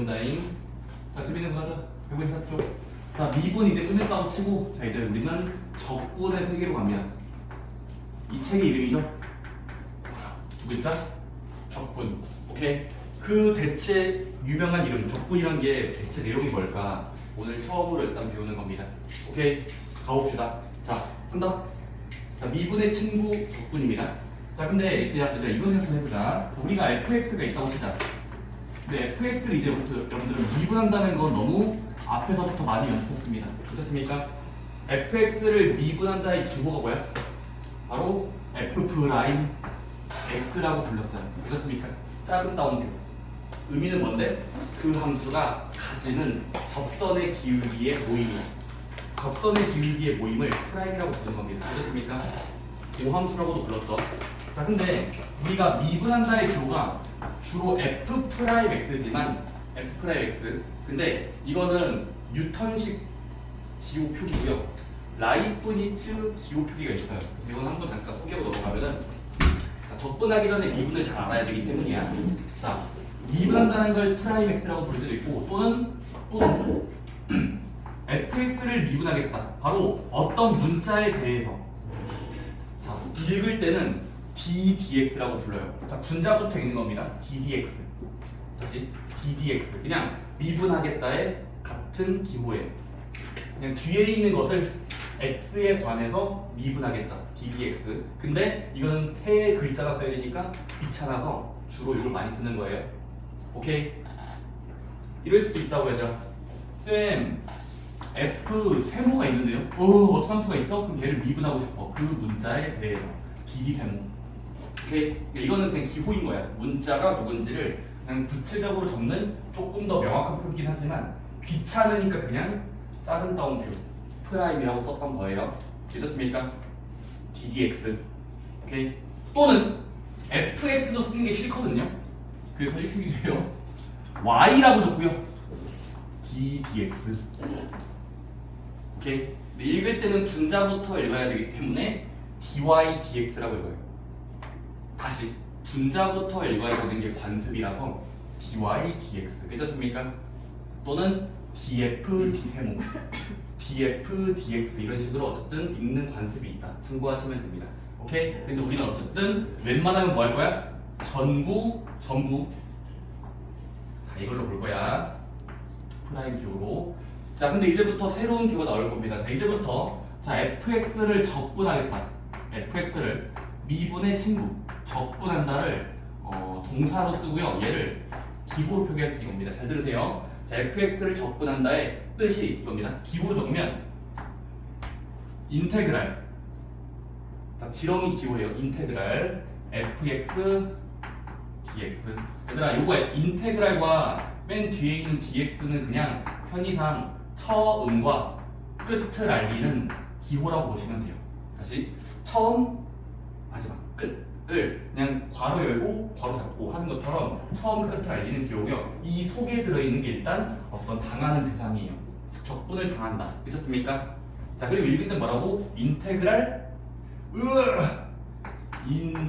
다잉. 자, 재밌는 거 하자. 154쪽. 자, 미분 이제 끝냈다고 치고, 자, 이제 우리는 적분의 세계로 갑니다. 이 책의 이름이죠? 두 글자? 적분. 오케이. 그 대체 유명한 이름, 적분이란 게 대체 내용이 뭘까? 오늘 처음으로 일단 배우는 겁니다. 오케이. 가봅시다. 자, 한다. 자, 미분의 친구 적분입니다. 자, 근데 그냥 이런 생각을 해보자. 우리가 fx가 있다고 치자. 근데 fx를 이제부터 여러분들은 미분한다는 건 너무 앞에서부터 많이 연습했습니다. 그렇습니까? fx를 미분한다의 기호가 뭐야? 바로 f 프라임 x라고 불렀어요. 그렇습니까? 작은 따옴표. 의미는 뭔데? 그 함수가 가지는 접선의 기울기의 모임이야. 접선의 기울기의 모임을 프라임이라고 부르는 겁니다. 그렇습니까? 고함수라고도 불렀죠. 자, 근데 우리가 미분한다의 기호가 주로 f 프라임 x지만 f 프라임 x. 근데 이거는 뉴턴식 기호 표기고요. 라이프니츠 기호 표기가 있어요. 이건 한번 잠깐 소개하고 넘어가면은, 자, 적분하기 전에 미분을 잘 알아야 되기 때문이야. 자, 미분한다는 걸 프라임 x라고 부를 때도 있고 또는 fx를 미분하겠다. 바로 어떤 문자에 대해서. 자, 읽을 때는 ddx라고 불러요. 자, 분자부터 읽는 겁니다. ddx. 다시 ddx. 그냥 미분하겠다의 같은 기호에 그냥 뒤에 있는 것을 x에 관해서 미분하겠다. ddx. 근데 이거는 세 글자가 써야 되니까 귀찮아서 주로 이걸 많이 쓰는 거예요. 오케이? 이럴 수도 있다고 얘들아. 쌤, f 세모가 있는데요. 어떤 함수가 있어? 그럼 걔를 미분하고 싶어. 그 문자에 대해서 dd 세모. 오케이? 이거는 그냥 기호인 거야. 문자가 누군지를 그냥 구체적으로 적는 조금 더 명확한 표기긴 하지만 귀찮으니까 그냥 작은 따옴표 프라임이라고 썼던 거예요. 믿었습니까? ddx. 오케이? 또는 fx도 쓰는 게 싫거든요. 그래서 이렇게 쓰기도 해요. y라고 적고요. ddx. 오케이? 읽을 때는 분자부터 읽어야 되기 때문에 dy dx라고 읽어요. 다시 분자부터 읽어야 되는 게 관습이라서 dy dx. 괜찮습니까? 또는 df d세모, df dx 이런 식으로 어쨌든 읽는 관습이 있다. 참고하시면 됩니다. 오케이? 근데 우리는 어쨌든 웬만하면 뭐 할 거야? 전부 자, 이걸로 볼 거야. 프라임 기호로. 자, 근데 이제부터 새로운 기호가 나올 겁니다. 자, 이제부터 자, fx를 적분하겠다. fx를 미분의 친구 적분한다를 동사로 쓰고요. 얘를 기호로 표기할 겁니다. 잘 들으세요. 자, fx를 적분한다의 뜻이 이겁니다. 기호로 적으면 인테그랄. 자, 지렁이 기호예요. 인테그랄 fx dx. 얘들아, 요거 인테그랄과 맨 뒤에 있는 dx는 그냥 편의상 처음과 끝을 알리는 기호라고 보시면 돼요. 다시 처음, 마지막, 끝을 그냥 괄호 열고 괄호 닫고 하는 것처럼 처음 끝을 알리는 기호고요. 이 속에 들어있는 게 일단 어떤 당하는 대상이에요. 적분을 당한다. 그렇습니까? 자, 그리고 읽을 때 뭐라고? 인테그랄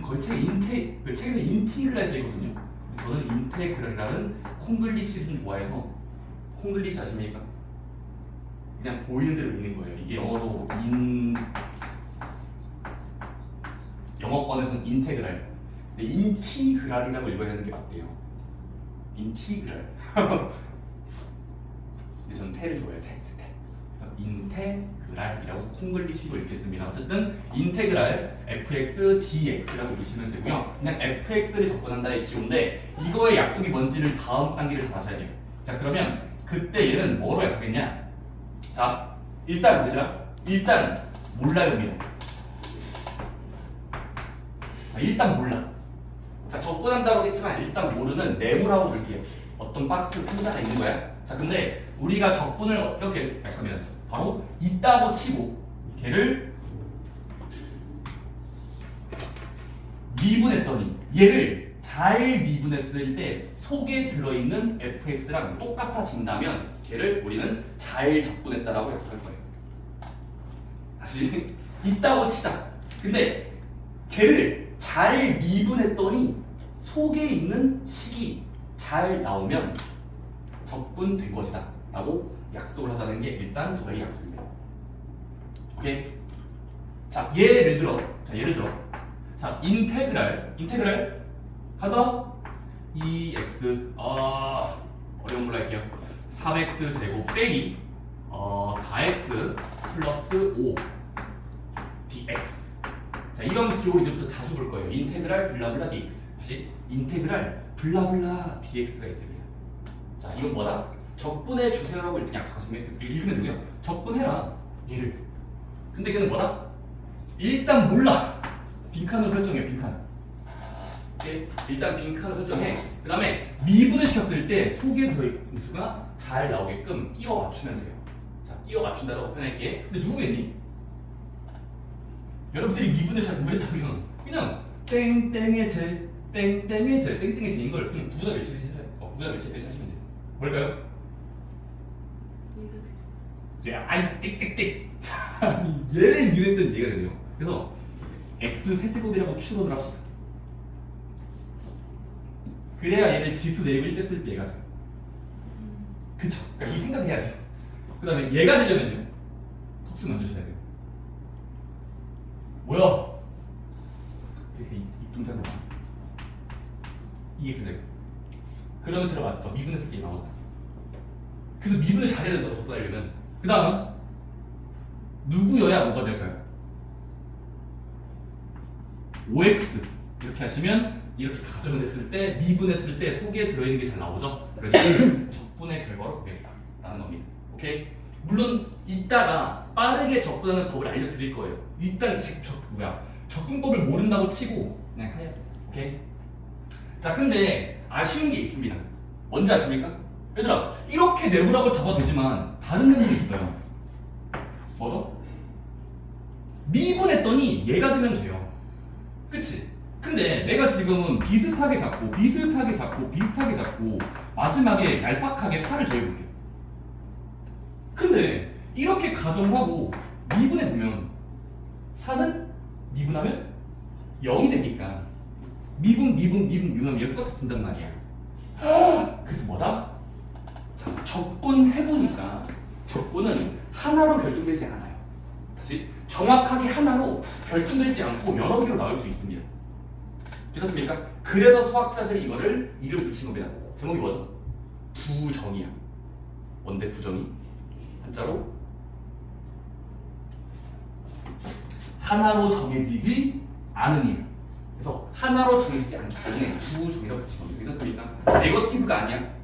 거의 책에서 인티그랄 써있거든요. 저는 인테그랄이라는 콩글리시를 좀 좋아해서. 콩글리시 아십니까? 그냥 보이는 대로 읽는 거예요. 이게 영어로 영어권에서는 인테그랄. 근데 인티그랄이라고 읽어야 하는 게 맞대요. 인티그랄. 근데 저는 태를 좋아해요. 태. 인테그랄이라고 콩글리시로 읽겠습니다. 어쨌든 인테그랄 fx dx라고 읽으시면 되고요. 그냥 fx를 적분한다의 기호인데 이거의 약속이 뭔지를 다음 단계를 잘 아셔야 돼요. 자, 그러면 그때 얘는 뭐로 약속했냐? 자, 일단 몰라요입니다. 자, 일단 몰라. 자, 적분한다고 했지만 일단 모르는 네모라고 볼게요. 어떤 박스 상자가 있는 거야. 자, 근데 우리가 적분을 이렇게 할 겁니다. 바로 있다고 치고 걔를 미분했더니 얘를 잘 미분했을 때 속에 들어있는 fx랑 똑같아진다면 걔를 우리는 잘 적분했다라고 약속할 거예요. 다시 있다고 치자. 근데 걔를 잘 미분했더니 속에 있는 식이 잘 나오면 적분된 것이다 라고 약속을 하자는 게 일단 저희 약속입니다. 오케이? 자 예를 들어 자 인테그랄 하다 2x 어려운 걸로 할게요. 3x 제곱 빼기 4x 플러스 5 dx. 자 이런 기호 이제부터 자주 볼 거예요. 인테그랄 블라블라 dx. 다시 인테그랄 블라블라 dx가 있습니다. 자 이건 뭐다? 적분해 주세요라고 일단 약속하시면 읽으면 되고요. 적분해라 얘를. 근데 걔는 뭐다? 일단 몰라. 빈칸으로 설정해. 빈칸. 오케이? 일단 빈칸을 설정해. 그 다음에 미분을 시켰을 때 속에 들어있는 수가 잘 나오게끔 끼워 맞추면 돼요. 자, 끼워 맞춘다라고 표현할게. 근데 누구겠니? 여러분들이 미분을 잘 모르겠다면 그냥 땡땡의 제, 땡땡의 제, 땡땡의 제인 걸 그냥 구구단 외치듯이 하시면 돼요. 뭘까요? 아이 띡띡띡. 자, 얘를 미분했던 얘가 되네요. 그래서 x 세제곱이라고 추론을 합시다. 그래야 얘를 지수 내입을 뺐을 때 얘가 돼요. 그쵸? 그러니까 이 생각해야 돼요. 그 다음에 얘가 되려면요 속수 먼저 써야 돼요. 뭐야? 이렇게 이 동작으로 2x 되고 그러면 들어맞죠? 미분했을 때 나오잖아. 그래서 미분을 잘해야 된다고 접근하려면 그 다음은 누구여야 뭐가 될까요? 5x 이렇게 하시면 이렇게 가정을 했을 때 미분했을 때 속에 들어있는 게 잘 나오죠? 그러니까 적분의 결과로 보겠다라는 겁니다. 오케이? 물론 이따가 빠르게 적분하는 법을 알려드릴 거예요. 일단 적분법을 모른다고 치고 그냥 해야 돼. 오케이? 자 근데 아쉬운 게 있습니다. 뭔지 아십니까? 얘들아 이렇게 내부라고 잡아도 되지만 다른 내용이 있어요. 뭐죠? 미분했더니 얘가 되면 돼요. 그치? 근데 내가 지금은 비슷하게 잡고 마지막에 얄팍하게 4를 더해볼게요. 근데 이렇게 가정하고 미분해보면 4는 미분하면 0이 되니까 미분하면 이렇게 똑같아진단 말이야. 그래서 뭐다? 자, 적분해보니까 적분은 하나로 결정되지 않아요. 다시 정확하게 하나로 결정되지 않고 여러 개로 나올 수 있습니다. 괜찮습니까? 그래서 수학자들이 이거를 이름 붙인 겁니다. 제목이 뭐죠? 부정이야. 뭔데 부정이? 한자로 하나로 정해지지 않으니. 그래서 하나로 정해지지 않기 때문에 부정이라고 붙인 겁니다. 괜찮습니까? 네거티브가 아니야.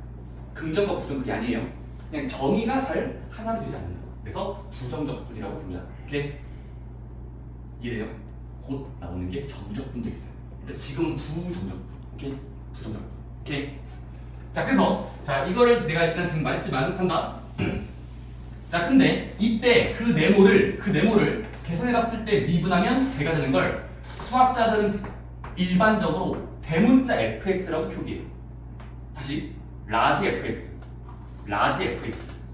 긍정과 부정 그게 아니에요. 그냥 정의가 잘 하나로 되지 않는다. 그래서 부정적분이라고 부릅니다. 오케이? 이해돼요? 곧 나오는 게 정적분도 있어요. 일단 지금은 부정적분. 오케이? 부정적분. 오케이? 자 그래서 자 이거를 내가 일단 지금 말했지만 한다. 자 근데 이때 그 네모를 계산해봤을 때 미분하면 제가 되는 걸 수학자들은 일반적으로 대문자 fx라고 표기해요. 다시 라지 fx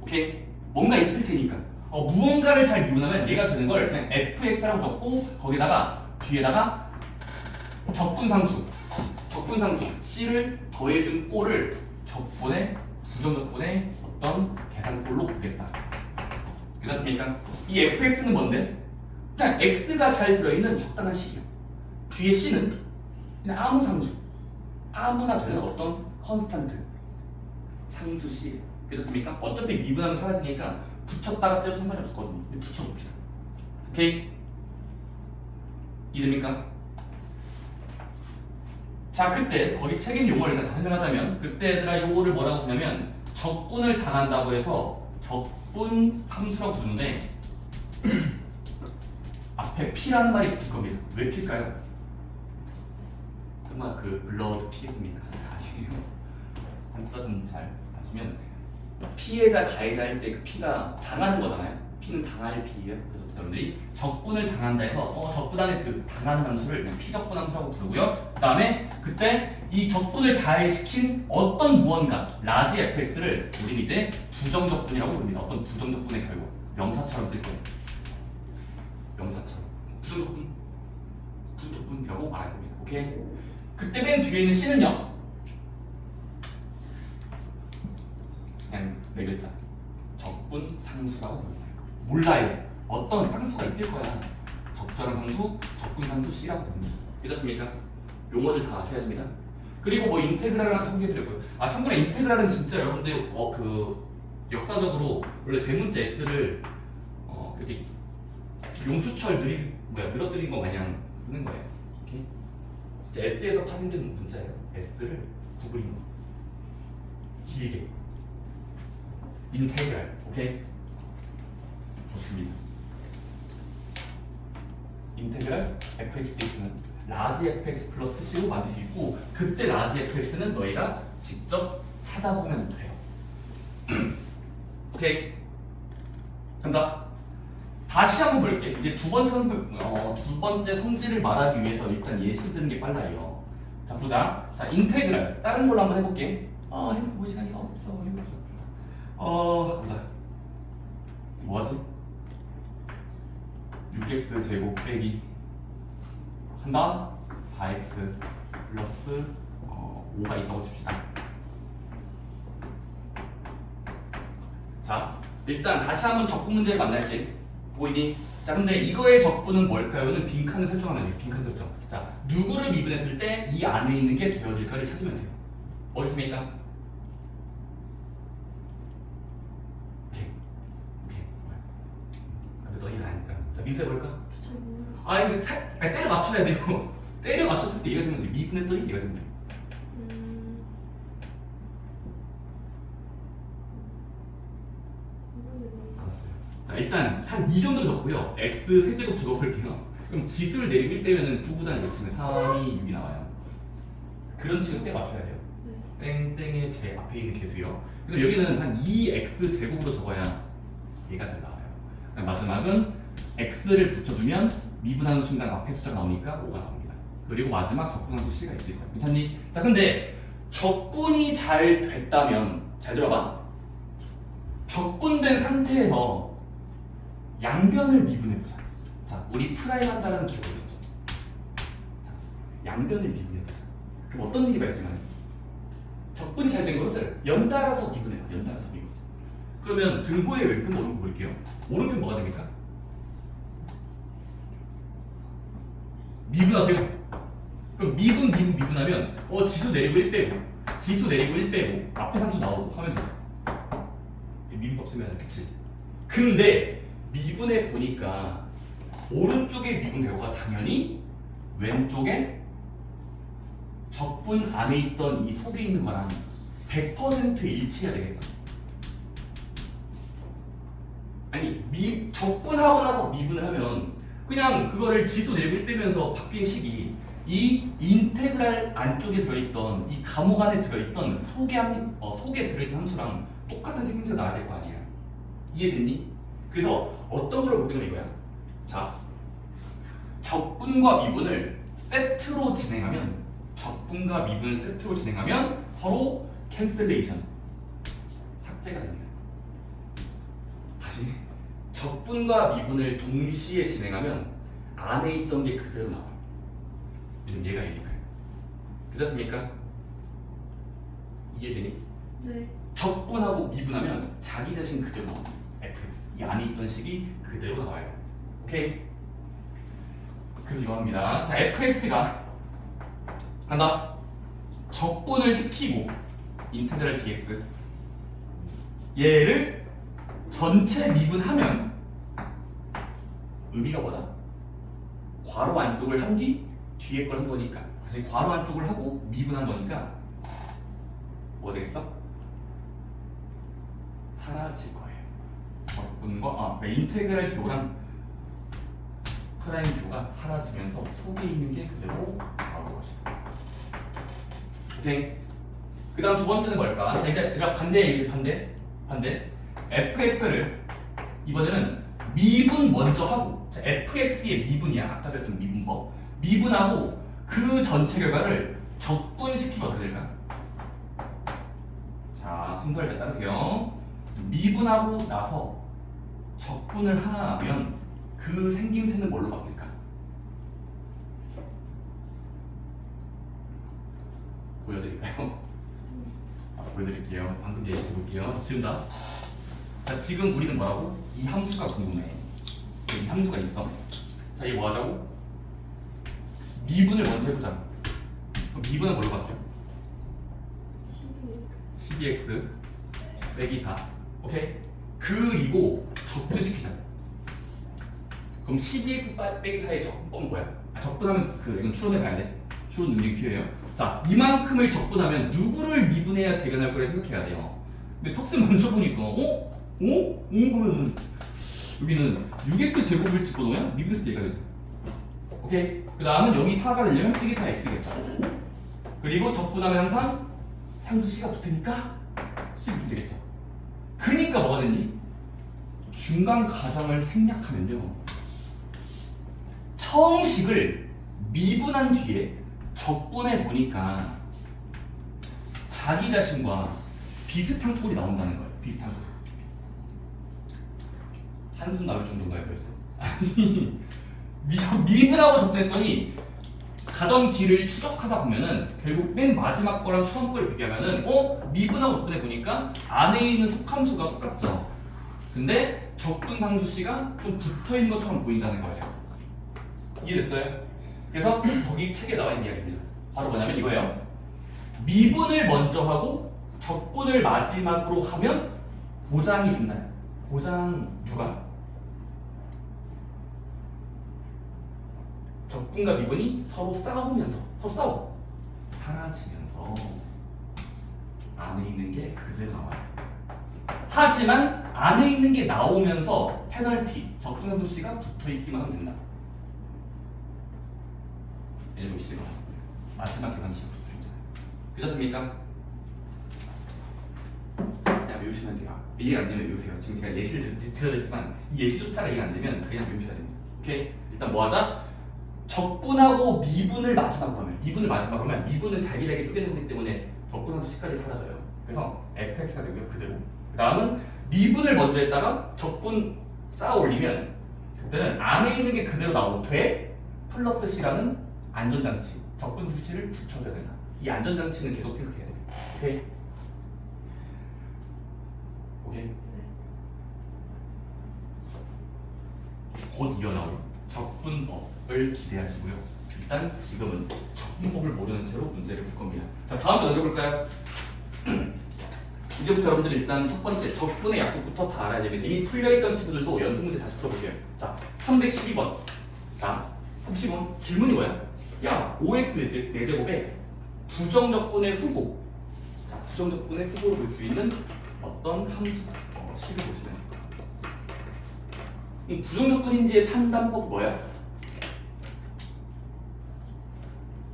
오케이? 뭔가 있을 테니까 무언가를 잘 미분하면 얘가 되는 걸 그냥 fx라고 적고 거기다가 뒤에다가 적분상수 c를 더해준 꼴을 부정적분의 어떤 계산꼴로 보겠다. 괜찮습니까? 이 fx는 뭔데? 그냥 x가 잘 들어있는 적당한 식이야. 뒤에 c는 그냥 아무 상수, 아무나 되는 어떤 컨스탄트 상수 c. 괜찮습니까? 어차피 미분하면 사라지니까 붙였다가 떼도 상관이 없거든요. 붙여봅시다. 오케이? 이해됩니까? 자 그때 거기 책임 용어를 일단 설명하자면 그때 얘들아 요거를 뭐라고 부르냐면 적분을 당한다고 해서 적분 함수라고 부르는데 앞에 P라는 말이 붙을 겁니다. 왜 P일까요? 정말 그 블러드 P겠습니다. 아시네요? 한자 좀 잘 아시면 피해자 가해자일 때 그 P가 당하는 거잖아요. P는 당할 P예요. 그래서 여러분들이 적분을 당한다 해서 적분 안에 그 당하는 함수를 그냥 P적분 함수라고 부르고요. 그 다음에 그때 이 적분을 잘 시킨 어떤 무언가 라지 fx를 우리는 이제 부정적분이라고 부릅니다. 어떤 부정적분의 결과 명사처럼 쓸 거예요. 명사처럼 부정적분이라고 말할 겁니다. 오케이? 그때 맨 뒤에 있는 C는요 그냥 네 글자. 적분 상수라고 부르는 거예요. 몰라요. 어떤 상수가 있을 거야. 적절한 상수, 적분 상수 C라고 부릅니다. 괜찮습니까? 용어들 다 아셔야 됩니다. 그리고 뭐 인테그랄을 하나 소개해드렸고요. 아 참고로 인테그랄은 진짜 여러분들 역사적으로 원래 대문자 S를 이렇게 용수철 늘어뜨린 거 마냥 쓰는 거예요. 오케이? 진짜 S에서 파생된 문자예요. S를 구부린 거. 길게. 인테그랄. 오케이? 좋습니다. 인테그랄 fx dx는 라지 fx 플러스 c로 만들 수 있고 그때 라지 fx는 너희가 직접 찾아보면 돼요. 오케이? 간다. 다시 한번 볼게. 이제 두 번째 성질을 말하기 위해서 일단 예시 드는 게 빨라요. 자 보자. 자 인테그랄 다른 걸로 한번 해볼게. 핸드폰 볼 시간이 없어. 보자. 뭐하지? 6x 제곱 빼기 한다. 4x 플러스 5가 있다고 칩시다. 자 일단 다시 한번 적분 문제를 만날게. 보이니? 자 근데 이거의 적분은 뭘까요? 이거는 빈칸을 설정하면 돼요. 빈칸 설정. 자 누구를 미분했을 때 이 안에 있는 게 되어질까를 찾으면 돼요. 어딨습니까? 오케이. 근데 너희는 아니까. 자 민수 해볼까? 이거 때려 맞춰야 돼요. 때려 맞췄을 때 얘가 되면 돼. 미분했더니 얘가 되면 돼. 알았어요. 자 일단 한 이 정도 적고요. x 세제곱 적어볼게요. 그럼 지수를 내리고 1 빼면은 9보다는 몇 치면 3이 6이 나와요. 그런 식으로 때 맞춰야 돼요. 땡땡의 제 앞에 있는 개수요. 그럼 여기는 한 2x 제곱으로 적어야 얘가 잘 나와요. 마지막은 x를 붙여두면 미분하는 순간 앞에 숫자가 나오니까 5가 나옵니다. 그리고 마지막 적분함수 C가 있을 거예요. 괜찮니? 자 근데 적분이 잘 됐다면 잘 들어봐. 적분된 상태에서 양변을 미분해보자. 자 우리 프라임 한다는 기억을 했죠. 자 양변을 미분해보자. 그럼 어떤 일이 발생하냐? 적분이 잘 된 것을 연달아서 미분해요. 연달아서 미분. 그러면 등호의 왼편 오른편 볼게요. 오른편 뭐가 됩니까? 미분하세요. 그럼 미분하면 지수 내리고 1 빼고 지수 내리고 1 빼고 앞에 상수 나오고 하면 돼요. 미분 없으면 그치? 근데 미분해 보니까 오른쪽에 미분 결과가 당연히 왼쪽에 적분 안에 있던 이 속에 있는 거랑 100% 일치해야 되겠죠. 아니 적분하고 나서 미분을 하면 그냥 그거를 지수 내리고 1 빼면서 바뀐 식이 이 인테그랄 안쪽에 들어있던 이 감옥 안에 들어있던 속에 들어있던 함수랑 똑같은 생김새가 나야 될 거 아니야. 이해됐니? 그래서 어떤 걸 보기는 이거야. 자 적분과 미분을 세트로 진행하면 적분과 미분을 세트로 진행하면 서로 캔슬레이션 삭제가 됩니다. 다시 적분과 미분을 동시에 진행하면 안에 있던 게 그대로 나와요. 왜냐면 얘가 얘니까요. 괜찮습니까? 이해되니? 네. 적분하고 미분하면 자기 자신 그대로 나옵니다. fx 이 안에 있던 식이 그대로 나와요. 오케이? 그래서 이거 합니다. 자 fx가 한다. 적분을 시키고 인테그랄 dx 얘를 전체 미분하면 의미가 뭐다? 괄호 안쪽을 한 뒤 뒤에 걸 한 거니까 다시 괄호 안쪽을 하고 미분한 거니까 뭐 되겠어? 사라질 거예요. 적분과 인테그랄 교랑 프라임 교가 사라지면서 속에 있는 게 그대로 나올 것이다. 오케이. 그 다음 두 번째는 뭘까? 자 이제 반대 fx를 이번에는 미분 먼저 하고 자, fx의 미분이야. 아까 배웠던 미분법 미분하고 그 전체 결과를 적분시키면 어떻게 될까? 자 순서를 잘 따르세요. 미분하고 나서 적분을 하나 하면 그 생김새는 뭘로 바뀔까? 보여드릴까요? 보여드릴게요. 방금 예시 볼게요. 지운다. 자, 지금 우리는 뭐라고? 이 함수가 궁금해. 이 함수가 있어. 자, 이거 뭐 하자고? 미분을 먼저 해보자. 그럼 미분은 뭘로 바뀌어? 12x 빼기 4. 오케이? 그리고 적분시키자. 그럼 12x 빼기 4의 적분은 뭐야? 적분하면 이건 추론해봐야 돼. 추론 능력이 필요해요. 자, 이만큼을 적분하면 누구를 미분해야 재견할 거를 생각해야 돼요. 근데 턱수 먼저 보니까 그러면 여기는 6x 제곱을 집어넣으면 미분해서 얘가 되죠. 오케이? 그 다음은 여기 4가 되려면 빼기 4x겠죠. 그리고 적분하면 항상 상수 c가 붙으니까 c 붙으면 되겠죠. 그러니까 뭐가 됐니? 중간 가정을 생략하면요, 처음 식을 미분한 뒤에 적분해 보니까 자기 자신과 비슷한 꼴이 나온다는 거예요. 비슷한 꼴. 한숨 나올 정도인가요, 그래서? 아니, 미분하고 적분했더니 가던 길을 추적하다 보면은 결국 맨 마지막 거랑 처음 거를 비교하면은 미분하고 적분해 보니까 안에 있는 속함수가 똑같죠. 근데 적분 상수 씨가 좀 붙어 있는 것처럼 보인다는 거예요. 이해됐어요? 그래서 거기 책에 나와 있는 이야기입니다. 바로 뭐냐면 이거예요. 미분을 먼저 하고 적분을 마지막으로 하면 보장이 된다. 보장 누가? 적분과 미분이 서로 싸우면서 싸워 사라지면서 안에 있는 게 그대로 나와요. 하지만 안에 있는 게 나오면서 페널티 적분상수 씨가 붙어있기만 하면 된다. 왜냐면 씨가 마지막 계산식이 붙어있잖아요. 그렇습니까? 그냥 외우시면 돼요. 이해가 안 되면 외우세요. 지금 제가 예시를 드려드렸지만 이 예시조차가 이해가 안 되면 그냥 외우셔야 됩니다. 오케이? 일단 뭐 하자? 적분하고 미분을 마지막으로 하면, 미분을 마지막으로 하면 미분은 잘기잘게 쪼개는 거기 때문에 적분상수 씨까지 사라져요. 그래서 fx가 되고요, 그대로. 그 다음은 미분을 먼저 했다가 적분 쌓아 올리면 그때는 안에 있는 게 그대로 나오고 돼 플러스 c라는 안전장치, 적분 수치를 붙여줘야 된다. 이 안전장치는 계속 생각해야 돼요. 오케이? 오케이? 곧 이어나올 적분법을 기대하시고요. 일단 지금은 적분법을 모르는 채로 문제를 풀 겁니다. 자, 다음 주 넘겨볼까요? 이제부터 여러분들 일단 첫 번째 적분의 약속부터 다 알아야 되겠는데 이미 풀려있던 친구들도 연습 문제 다시 풀어볼게요. 자, 312번. 자, 30번 질문이 뭐야? 야, 5x 4제곱에 부정적분의 후보. 자, 부정적분의 후보로 볼 수 있는 어떤 함수 식을 보시면 이 부정적분인지의 판단법 뭐야?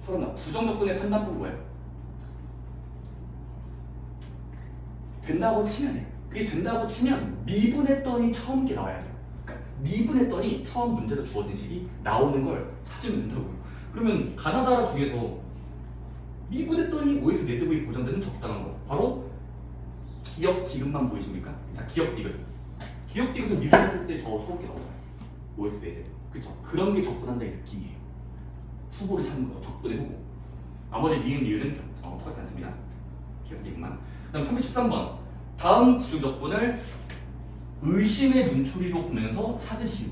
서른아, 부정적분의 판단법 뭐야? 된다고 치면 해. 그게 된다고 치면 미분했더니 처음 게 나와야 돼요. 그러니까 미분했더니 처음 문제에서 주어진 식이 나오는 걸 찾으면 된다고요. 그러면 가나다라 중에서 미분했더니 OX 4제곱이 보장되는 적당한 거 바로 기억 디귿만 보이십니까? 자, 기억 디귿. 기억 디귿에서 미분했을 때 저 초록게 나오잖아요. OX 4제곱. 그쵸? 그런 게 적분한다는 느낌이에요. 후보를 찾는 거, 적분의 후보. 나머지 니은, 니은은 똑같지 않습니다. 기억 디귿만. 그 다음 33번. 다음 부정적분을 의심의 눈초리로 보면서 찾으시오.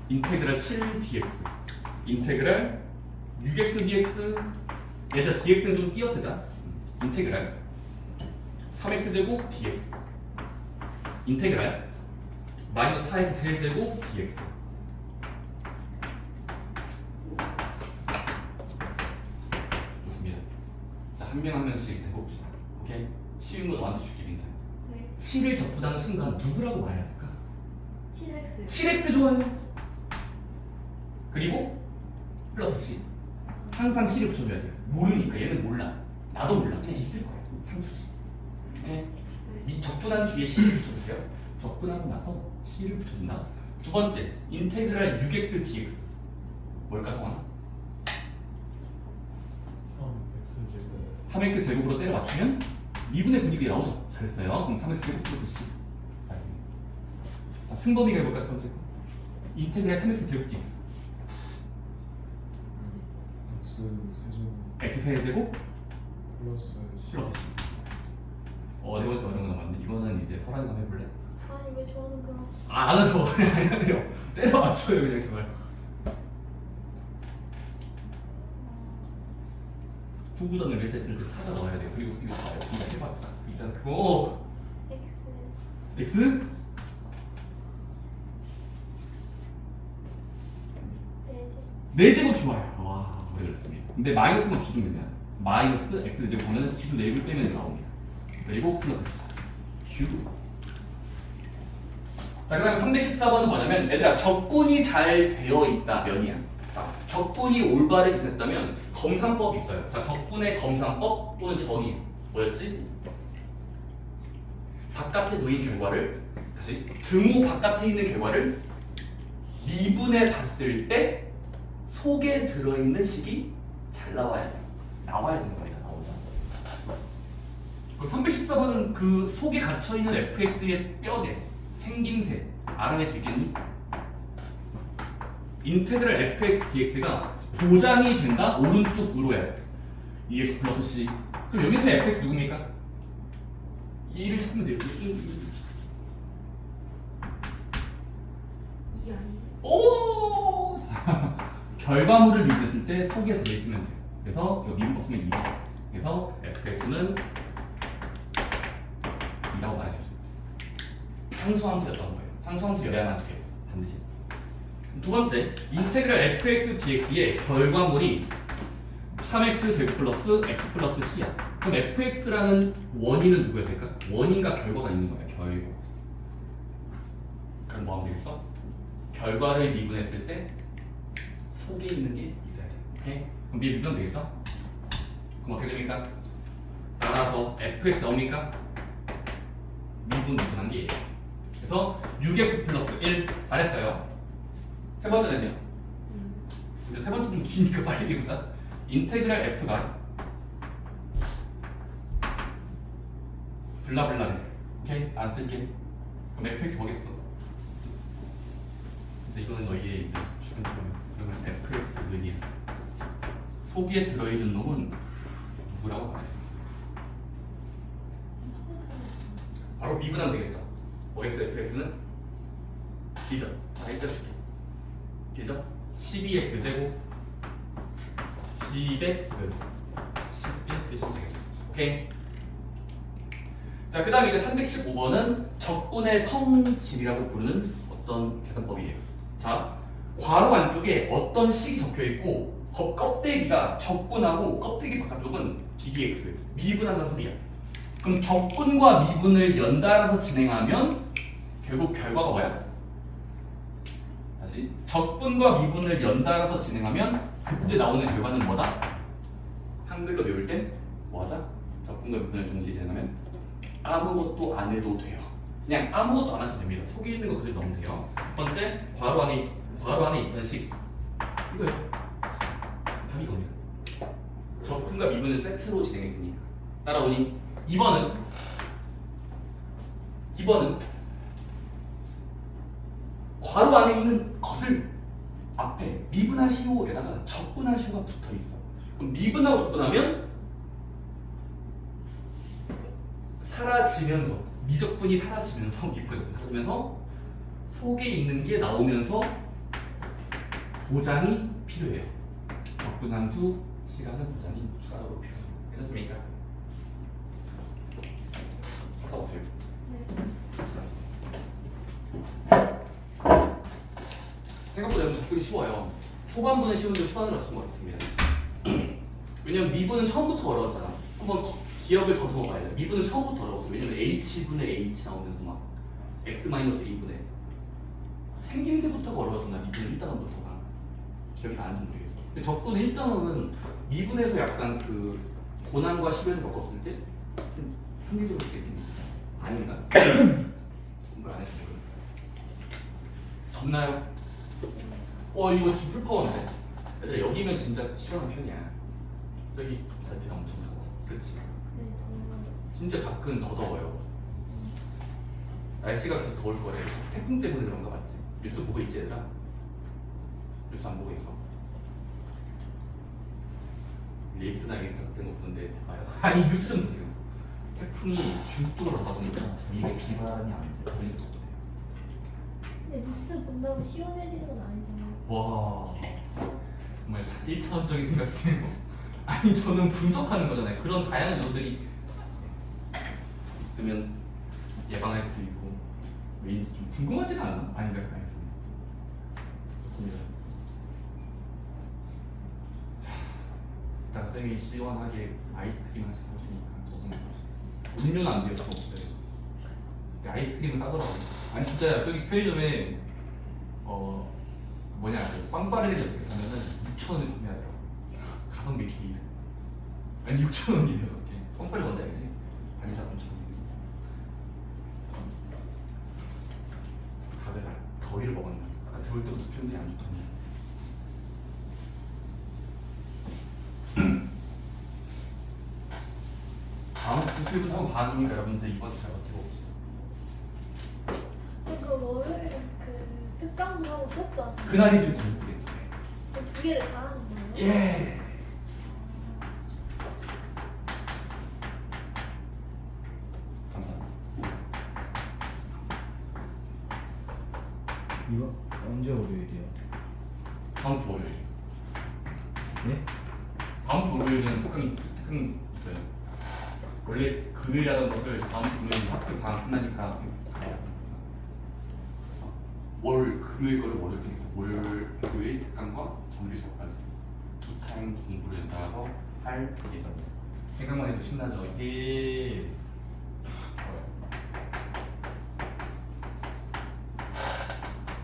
인테그랄 7dx, 인테그랄 6x dx, 얘들아 dx는 좀 띄어 쓰자. 인테그랄 3x 제곱 dx, 인테그랄 마이너스 4x 세제곱 dx. 좋습니다. 자, 한 명 한 명씩 해봅시다. 오케이? 쉬운 거 너한테 줄게, 민서. 네. 7을 적분하는 순간 누구라고 말해야 할까? 7x. 7x 좋아요. 그리고 플러스 c. 항상 c를 붙여줘야 돼요. 모르니까 얘는 몰라. 나도 몰라. 그냥 있을 거야. 상수지. 오케이? 이 적분한 뒤에 c를 붙여주세요. 적분하고 나서 c를 붙여준다. 두 번째, 인테그랄 6x dx. 뭘까, 성환아? 3x 제곱으로 때려 맞추면 미분의 분위기가 나오죠. 잘했어요. 그럼 3x 제곱 플러스 c. 자, 승범이가 해볼까, 첫 번째 거. 인테그랄 3x 제곱 dx. X 세제곱 x 세제곱 플러스 C. 플러스 c. 네 번째 어려운 거 남았는데 이거는 이제 설아 한번 해볼래? 아니 왜 저는 그럼 안 어려워. 안 어려워. 때려 맞춰요 그냥 제발. 후구전을 일제했을 때 사자 넣어야 돼. 그리고 이거 봐요. 그냥 해봐. 있잖아 그거. X x? 내지 4제곱 좋아요. 와 오래 걸렸습니다. 근데 마이너스는 기준입니다. 마이너스 x 제곱 보면 지수 4개 빼면 나옵니다. 그리고 플러스 q. 자 그다음 314번은 뭐냐면 얘들아 적분이 잘 되어 있다 면이야. 자, 적분이 올바르게 됐다면 검산법이 있어요. 자 적분의 검산법 또는 정의 뭐였지? 바깥에 놓인 결과를 다시 등호 바깥에 있는 결과를 미분해 봤을 때 속에 들어있는 식이 잘 나와야 돼. 나와야 되는 거야. 나오자. 그럼 314번은 그 속에 갇혀있는 fx의 뼈대, 생김새 알아낼 수 있겠니? 인테그랄 fx dx가 보장이 된다? 오른쪽으로 해야 돼. 2x 플러스 c. 그럼 여기서 fx 누굽니까? 2를 찾으면 돼요. 이 아니 오! 결과물을 미분했을 때 속에 들어있으면 돼요. 그래서 이거 미분 없으면 2. 그래서 fx는 2라고 말할 수 있어요. 상수함수였던 거예요. 상수함수여야만 돼요. 반드시. 두 번째, 인테그랄 fx dx의 결과물이 3x 제곱 플러스 x 플러스 c야. 그럼 fx라는 원인은 누구였을까? 원인과 결과가 있는 거야. 결과. 그럼 뭐 하면 되겠어? 결과를 미분했을 때 속에 있는 게 있어야 돼. 오케이? 그럼 미분하면 되겠죠? 그럼 어떻게 됩니까? 따라서 fx 나옵니까? 미분한 게 1. 그래서 6x 플러스 1 잘했어요. 세 번째는요. 근데 세 번째는 기니까 빨리 읽자. 인테그랄 f가 블라블라네. 오케이? 안 쓸게. 그럼 fx 뭐겠어? 근데 이거는 너희의 주변 그러면 fx는 1. 속에 들어있는 놈은 누구라고 말할 수 있어? 바로 미분하면 되겠죠. OS fx는 D죠. 다 해줄게. D죠? 12x 제곱 10x 11 되시면 되겠죠. 오케이. 자, 그 다음에 이제 315번은 적분의 성질이라고 부르는 어떤 계산법이에요. 자, 괄호 안쪽에 어떤 식이 적혀 있고 껍데기가 적분하고 껍데기 바깥쪽은 ddx 미분한다는 소리야. 그럼 적분과 미분을 연달아서 진행하면 결국 결과가 뭐야? 다시 적분과 미분을 연달아서 진행하면 그때 나오는 결과는 뭐다? 한글로 배울 땐 뭐하자? 적분과 미분을 동시에 진행하면 아무것도 안 해도 돼요. 그냥 아무것도 안 하셔도 됩니다. 속에 있는 거 그대로 넣으면 돼요. 첫 번째 괄호 안에 있던 식 이거예요. 답이 이겁니다. 적분과 미분을 세트로 진행했으니까 따라오니 2번은 괄호 안에 있는 것을 앞에 미분하시오에다가 적분하시오가 붙어 있어. 그럼 미분하고 적분하면 사라지면서 미적분이 사라지면서 미분의 적분이 사라지면서 속에 있는 게 나오면서 보장이 필요해요. 적분함수 시간은 보장이 추가적으로 필요해요. 괜찮습니까? 갔다 오세요. 생각보다 여러분 적분이 쉬워요. 초반부는 쉬운데 후반으로 쓰는 것 같습니다. 왜냐면 미분은 처음부터 어려웠잖아. 한번 기억을 더듬어 봐야 돼. 미분은 처음부터 어려웠어. 왜냐면 h분의 h 나오면서 막 x-2분의 생김새부터가 어려웠잖아. 미분은 1단원부터가 기억이 나는지 모르겠어. 근데 적분은 1단원은 미분에서 약간 그 고난과 시련을 겪었을 때 상대적으로 느끼는 아닌가? 공부를 안 해서 모르겠어. 덥나요? 이거 진짜 풀파워인데. 얘들아 여기면 진짜 시원한 편이야. 저기 자리가 엄청 더워. 그치? 네 정말 심지어 밖은 더 더워요. 날씨가 계속 더울 거래. 태풍 때문에 그런가 맞지? 뉴스 보고 있지 얘들아? 뉴스 안 보고 있어? 에이스나 에이스 같은 거 보는데 봐요. 아니 뉴스 좀 보세요. 태풍이 중도로 가다 보니까 이게 비바람이 아닌데 그런 게 없어요. 근데 뉴스 본다고 시원해지는 건 아니잖아요. 와 정말 1차원적인 생각이 드네요. 아니 저는 분석하는 거잖아요. 그런 다양한 요소들이 있으면 예방할 수도 있고 왠지 좀 궁금하지는 않나? 아닌가 생각했습니다. 좋습니다. 이따가 쌤이 시원하게 아이스크림 하나씩 사오시니까 먹으면 좋지. 음료는 안 돼요. 저 없어요. 근데 아이스크림은 싸더라고요. 아니 진짜 여기 편의점에 뭐냐 그 빵빠레를 6개 사면은 6,000원에 판매하더라고. 가성비 케이크. 아니 6,000원이에요 6개. 빵빠레 뭔지 알지? 바닐라 3,000원. 다들 더위를 먹었나? 아까 더울 때부터 표현이 안 좋던데. 다음 주부터 하고 반이니까 여러분들 이번 주 잘 버티고 봅시다. 그 월요일 그 특강도 하고 수업도 하고 그날이 좀 재밌겠지. 그 두 개를 다 하는 거예요? 예. 감사합니다. 이거 언제 월요일이야? 다음 주 월요일. 네? 다음 주 월요일은 특강 있어요. 원래 금요일 하던 것을 다음 주 금요일 학교 방학 끝나니까 월 금요일 거를 월요일 때서 월 금요일 특강과 정규 수업까지 두 타임 공부를 연달아서 할 예정입니다. 생각만 해도 신나죠. 예.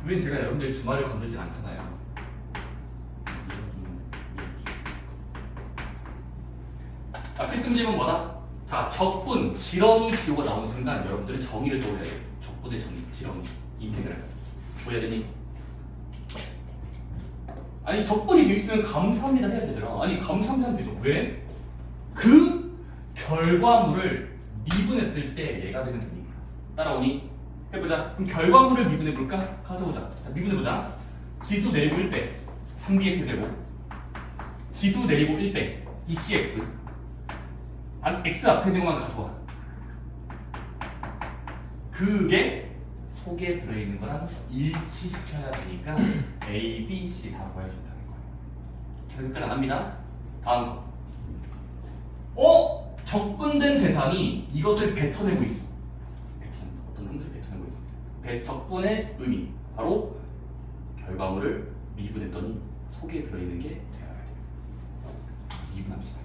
우린 제가 여러분들 주말을 건들지 않잖아요. 자, 필수 문제는 뭐다? 자, 적분, 지렁이 기호가 나오는 순간 여러분들은 정의를 적어야 돼요. 적분의 정의, 지렁이, 인테그랄. 보여야 되니? 아니, 적분이 돼 있으면 감사합니다 해야 되더라. 아니, 감사합니다 하면 되죠. 왜? 그 결과물을 미분했을 때 얘가 되면 되니까. 따라오니? 해보자. 그럼 결과물을 미분해볼까? 가져보자. 자, 미분해보자. 지수 내리고 1빼 3bx 제곱. 지수 내리고 1빼 2cx. x 앞에 있는 것만 가져와. 그게 속에 들어있는 거랑 일치시켜야 되니까 A, B, C 다 구할 수 있다는 거예요. 여기까지 안 합니다. 다음 거. 적분된 대상이 이것을 뱉어내고 있어. 어떤 함수를 뱉어내고 있어. 적분의 의미 바로 결과물을 미분했더니 속에 들어있는 게 되어야 돼요. 미분합시다.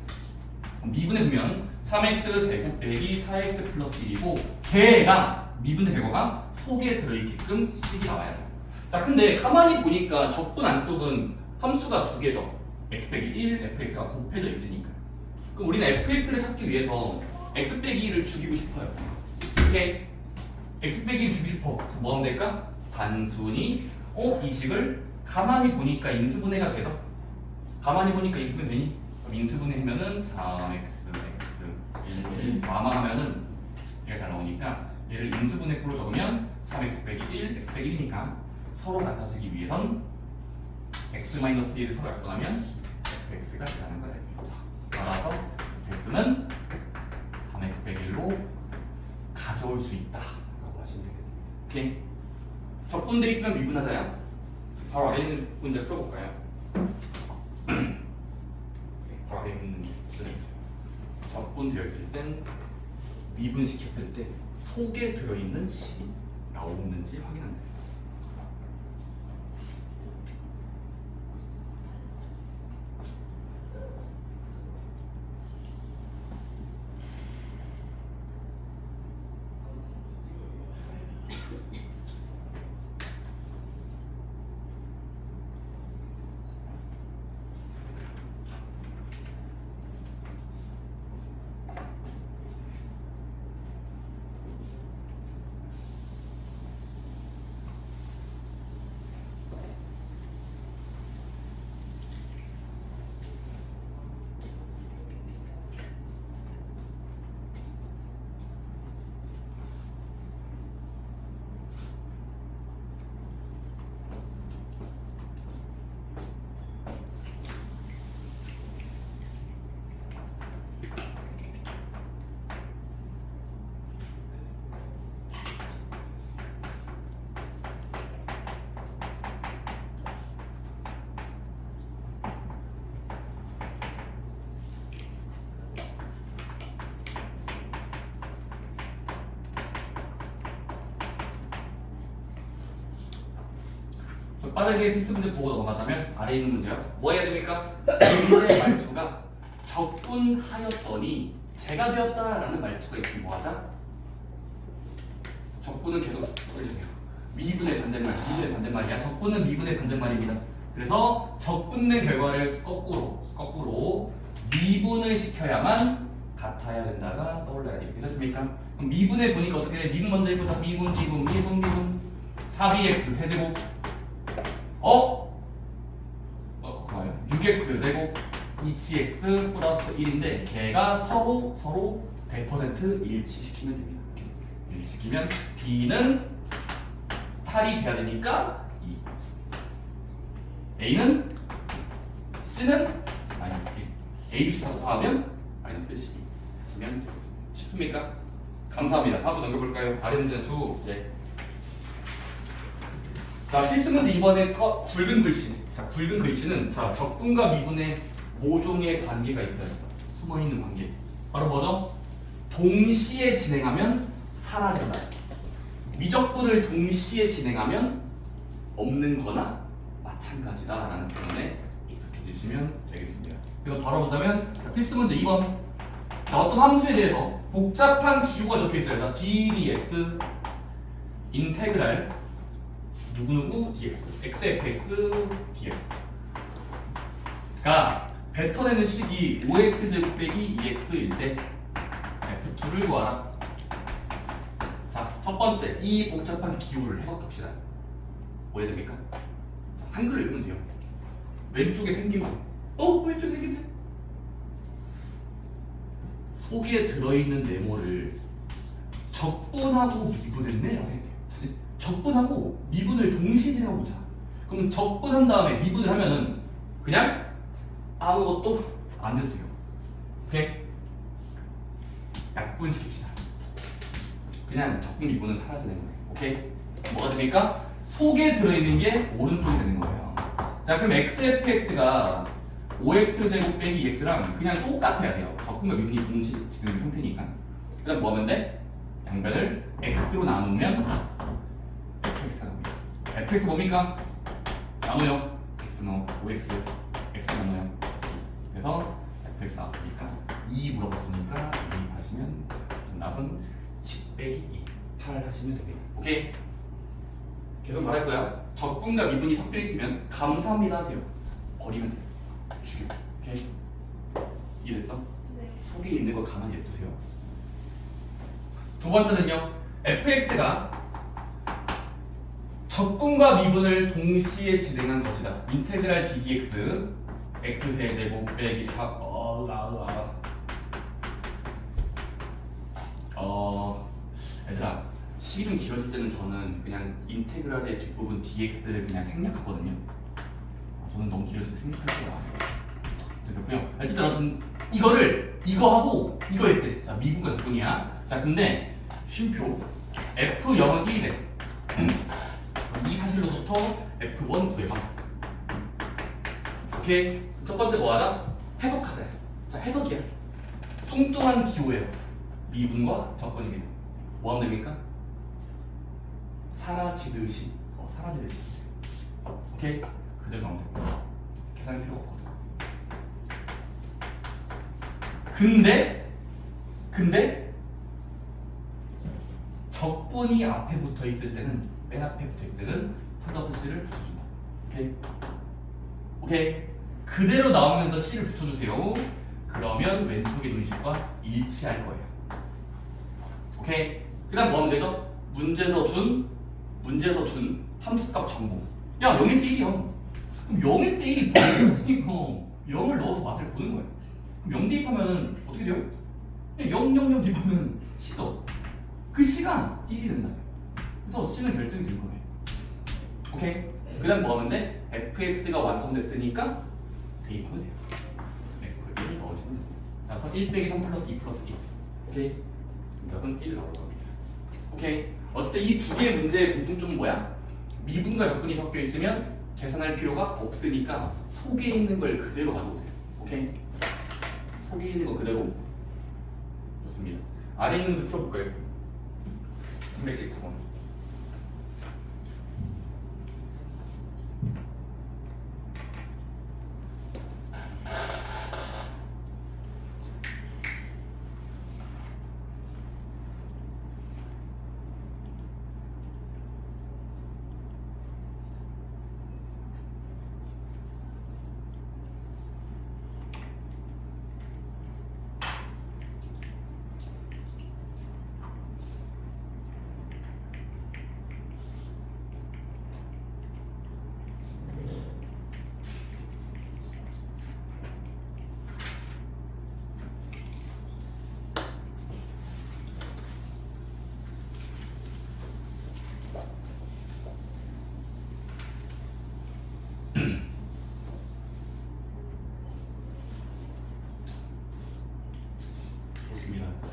미분해보면 3x 제곱 빼기 4x 플러스 1이고 걔랑 미분의 결과가 속에 들어있게끔 식이 나와야 돼요. 자, 근데 가만히 보니까 적분 안쪽은 함수가 두 개죠. x 빼기 1, fx가 곱해져 있으니까. 그럼 우리는 fx를 찾기 위해서 x 빼기 1을 죽이고 싶어요. 오케이? x 빼기 1을 죽이고 싶어. 그래서 뭐 하면 될까? 단순히 이 식을 가만히 보니까 인수분해가 되죠? 가만히 보니까 인수분해 되니? 인수분해 하면은 3x, x, 1, 마마하면은 얘가 잘 나오니까 얘를 인수분해 풀로 적으면 3x 빼기 1, x 빼기 1이니까 서로 같아지기 위해선 x-1을 서로 약분하면 fx가 되는 걸 알 수 있죠. 따라서 x는 3x 빼기 1로 가져올 수 있다 라고 하시면 되겠습니다. 오케이? 적분돼 있으면 미분하자야. 바로 아래 있는 문제 풀어볼까요? 바로 아래 있는 문제 들어주세요. 적분되어 있을 땐 미분시켰을 때 속에 들어있는 식이 나오는지 확인한다. 빠르게 필수 문제 보고 넘어가자면 아래에 있는 문제요. 뭐 해야 됩니까? 문제 말투가 적분하였더니 제가 되었다라는 말투가 있으면 뭐 하자? 적분은 계속 소리해요. 미분의 반대말, 미분의 반대말이야. 적분은 미분의 반대말입니다. 그래서 적분된 결과를 거꾸로 미분을 시켜야만 같아야 된다가 떠올라야 돼요. 됐습니까? 그럼 미분해 보니까 어떻게 돼? 미분 먼저 해보자. 미분 4bx 세제곱 그거예요. 6x 제곱 2cx 플러스 1인데 걔가 서로 100% 일치시키면 됩니다. 일치시키면 b는 8이 돼야 되니까 2 a는 c는 마이너스 1 a, b, c 다 곱하면 마이너스 12 하시면 되겠습니다. 쉽습니까? 감사합니다. 다음 넘겨볼까요? 아래 문제 숙제. 자, 필수 문제 이번에 굵은 글씨. 자, 굵은 글씨는 자 적분과 미분의 모종의 관계가 있어요. 숨어 있는 관계. 바로 뭐죠? 동시에 진행하면 사라진다. 미적분을 동시에 진행하면 없는거나 마찬가지다라는 표현에 익숙해 주시면 되겠습니다. 그래서 바로 보자면 필수 문제 2번. 자, 어떤 함수에 대해서 복잡한 기호가 적혀 있어요. 자, ddx 인테그랄 누구누구 dx xfx dx가 뱉어내는 식이 5x제곱 빼기 2x일 때 f2를 구하라. 자, 첫 번째 이 복잡한 기호를 해석합시다. 뭐 해야 됩니까? 자, 한글로 읽으면 돼요. 왼쪽에 생긴 거 왼쪽에 생긴 거 속에 들어있는 네모를 적분하고 미분했네? 라고 할게요. 다시 적분하고 미분을 동시에 진행해보자. 그럼 적분한 다음에 미분을 하면은 그냥 아무것도 안 해도 돼요. 오케이? 약분시킵시다. 그냥 적분 미분은 사라지는 거예요. 오케이? 뭐가 됩니까? 속에 들어있는 게 오른쪽이 되는 거예요. 자, 그럼 xfx가 5x제곱 빼기 2x랑 그냥 똑같아야 돼요. 적분과 미분이 동시에 진행된 상태니까. 그 다음 뭐 하면 돼? 양변을 x로 나누면 fx가 나옵니다. fx 뭡니까? 나눠요. x 나눠 5x x 나눠요. 그래서 fx 나왔으니까 2 물어봤으니까 2 하시면 정답은 10 빼기 2 8 하시면 됩니다. 오케이? 계속 말할 거야. 적분과 미분이 섞여 있으면 감사합니다 하세요. 버리면 돼요. 죽여. 오케이? 이해됐어? 네. 속에 있는 거 가만히 냅두세요. 두 번째는요. fx가 적분과 미분을 동시에 진행한 것이다. 인테그랄 ddx x세제곱 빼기 얘들아 식이 좀 길어질 때는 저는 그냥 인테그랄의 뒷부분 dx를 그냥 생략하거든요. 저는 너무 길어질 때 생략할 거야. 그렇고요. 어쨌든 이거 하고 이거 했대. 자, 미분과 적분이야. 자, 근데 쉼표 f0은 1이래. 이 사실로부터 f1 구해봐. 오케이. 첫 번째 뭐 하자? 해석하자. 자, 해석이야. 뚱뚱한 기호예요. 미분과 적분이면 뭐 하면 됩니까? 사라지듯이. 사라지듯이. 오케이. 그대로 나오면 됩니다. 계산할 필요가 없거든. 근데 적분이 앞에 붙어 있을 때는 맨 앞에 붙어 있을 때는 플러스 C를 붙여준다. 오케이. 그대로 나오면서 C를 붙여주세요. 그러면 왼쪽의 논식과 일치할 거예요. 오케이. 그다음 뭐 하면 되죠? 문제에서 준 함수값 전공. 야, 0일 때 1이야. 그럼 0일 때 1이 있으니까 0을 넣어서 맛을 보는 거예요. 그럼 0 대입하면 어떻게 돼요? 0, 0, 0 대입하면 C죠. 그 C가 1이 된다. 그래서 C는 결정이 된 거예요. 오케이? 그 다음 뭐 하면 돼? fx가 완성됐으니까 대입하면 돼요. f를 넣어주면 돼요. 그래서 1 빼기 3 플러스 2 플러스 1. 오케이? 정답은 1 나올 겁니다. 오케이? 어쨌든 이 두 개의 문제의 공통점은 뭐야? 미분과 적분이 섞여 있으면 계산할 필요가 없으니까 속에 있는 걸 그대로 가져오세요. 오케이? 속에 있는 거 그대로. 좋습니다. 아래 있는 문제 풀어볼까요? 319번.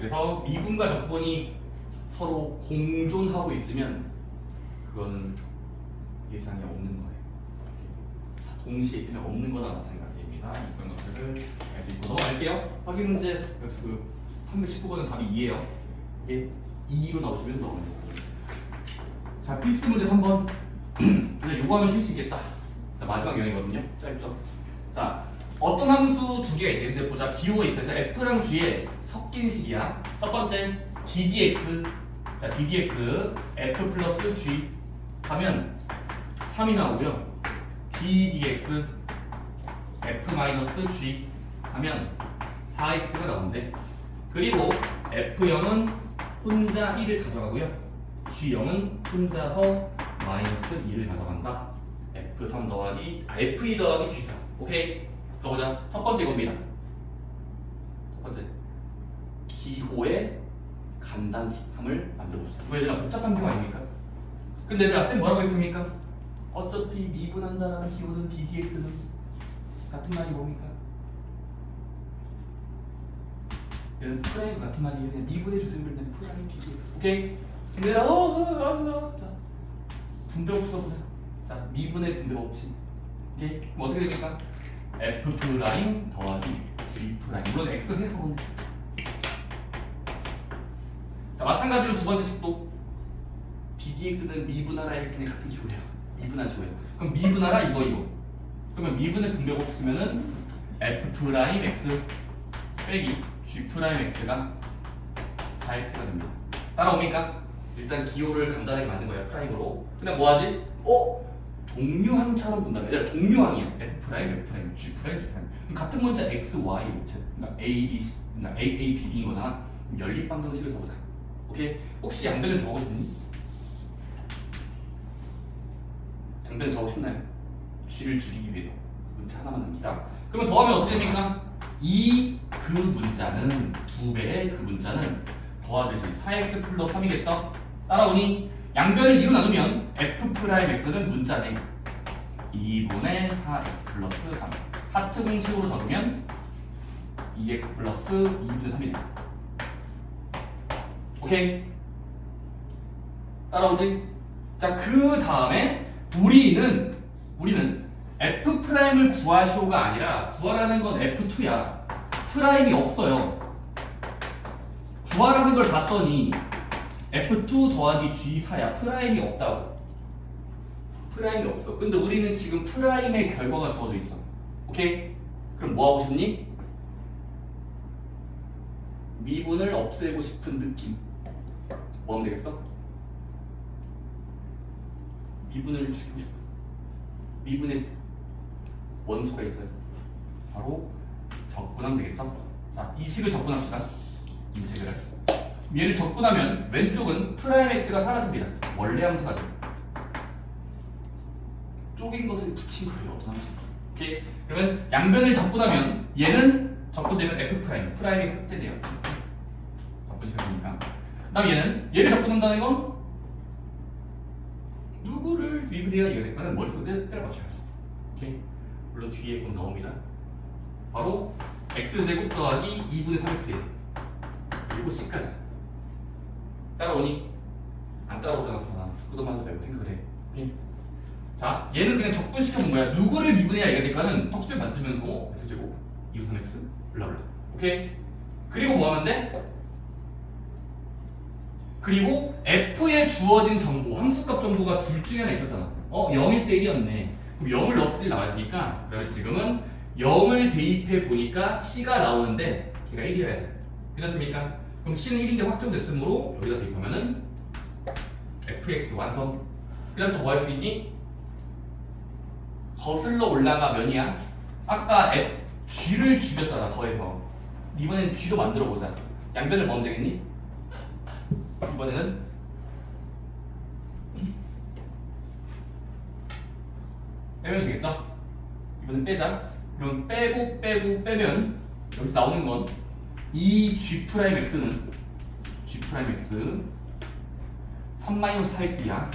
그래서 미분과 적분이 서로 공존하고 있으면 그거는 예상이 없는 거예요. 동시에 있으면 없는 거나 마찬가지입니다. 이런 것들을 알 수 있고 넘어갈게요. 확인 문제 역시 그 319번은 답이 2예요. 이게 2로 나오시면 나오는 거고. 자, 필수 문제 3번. 근데 요거 하면 쉴 수 있겠다. 자, 마지막 영이거든요. 짧죠? 자, 어떤 함수 두 개가 있는데 보자. 기호가 있어요. 자, F랑 G의 섞인 식이야. 첫 번째 ddx. 자, ddx F 플러스 G 하면 3이 나오고요. ddx F 마이너스 G 하면 4x가 나오는데, 그리고 F0은 혼자 1을 가져가고요. G0은 혼자서 마이너스 2를 가져간다. F3 더하기 F2 더하기 G3. 오케이? 가보자. 첫 번째 이겁니다. 첫 번째 기호의 간단함을 만들어봅시다. 왜 얘들아 복잡한 거 아닙니까? 근데 얘들아 쌤 뭐라고 했습니까? 어차피 미분한다는 기호는 ddx는 같은 말이 뭡니까? 얘는 프라임 같은 말이 그냥 미분해주세요. 그러면 프라임 ddx. 오케이? 근데 자 분배법 써보자. 자, 미분의 분배법 없이. 오케이? 그럼 어떻게 됩니까? F 프라임 더하기 G 프라임. 물론 X 해석은. 자, 마찬가지로 두 번째 식도 ddx는 미분하라의 그냥 같은 기호예요. 미분하시고요. 그럼 미분하라 이거. 그러면 미분의 분배법 쓰면은 F 프라임 X 빼기 G 프라임 X가 4X가 됩니다. 따라옵니까? 일단 기호를 간단하게 만든 거예요. 프라임으로. 근데 뭐하지? 동류항처럼 본다면, 얘들아 동류항이야. F 프라임, G 프라임, G 프라임. 그럼 같은 문자 X, Y, 그러니까 A, B, 그러니까 A, B, B인 거잖아. 연립방정식을 써보자. 오케이? 혹시 양변을 더하고 싶니? 양변을 더하고 싶나요? G를 줄이기 위해서 문자 하나만 남기자. 그러면 더하면 어떻게 됩니까? 그 문자는 2배의 그 문자는 더하듯이 4x 플러스 3이겠죠? 따라오니 양변을 2로 나누면 f 프라임 x는 문자네. 2분의 4x 플러스 3. 하트 공식으로 적으면 2x 플러스 2분의 3이네. 오케이? 따라오지? 자, 그 다음에 우리는 f 프라임을 구하시오가 아니라 구하라는 건 f2야. 프라임이 없어요. 구하라는 걸 봤더니 F2 더하기 G4야. 프라임이 없다고. 프라임이 없어. 근데 우리는 지금 프라임의 결과가 주어져 있어. 오케이? 그럼 뭐 하고 싶니? 미분을 없애고 싶은 느낌. 뭐 하면 되겠어? 미분을 죽이고 싶어. 미분의 원수가 있어요. 바로 적분하면 되겠죠? 자, 이 식을 적분합시다. 인테그랄. 얘를 적분하면 왼쪽은 프라임 x가 사라집니다. 원래 함수가 돼요. 쪼갠 것을 붙인 거예요. 어떤 함수. 오케이? 그러면 양변을 적분하면 얘는 적분되면 f 프라임. 프라임이 삭제돼요. 적분시켜주니까. 그 다음 얘를 적분한다는 건 누구를 미분해야 이거 될까는 머릿속에 때려 맞춰야죠. 오케이? 물론 뒤에 꼭 나옵니다. 바로 x제곱 더하기 2분의 3x예요. 그리고 c까지. 따라오니? 안 따라오잖아. 그것만 말고 생각을 해. 오케이? 자, 얘는 그냥 적분시켜본 거야. 누구를 미분해야 이거 될까는 턱수에 맞추면서 x제곱 2분의 3x 블라블라. 오케이? 그리고 뭐 하면 돼? 그리고 f에 주어진 정보, 함수값 정보가 둘 중에 하나 있었잖아. 0일 때 1이었네. 그럼 0을 넣었을 때 나와야 되니까, 그래서 지금은 0을 대입해 보니까 c가 나오는데 걔가 1이어야 돼. 괜찮습니까? 그럼 c는 1인데 확정됐으므로 여기다 대입하면은 fx 완성. 그 다음 또 뭐 할 수 있니? 거슬러 올라가 면이야. 아까 g를 죽였잖아. 더해서 이번엔 g로 만들어 보자. 양변을 뭐 하면 되겠니? 이번에는 빼면 되겠죠? 이번엔 빼자. 그럼 빼고 빼면 여기서 나오는 건 이 G'X는 G'X 3-4x야.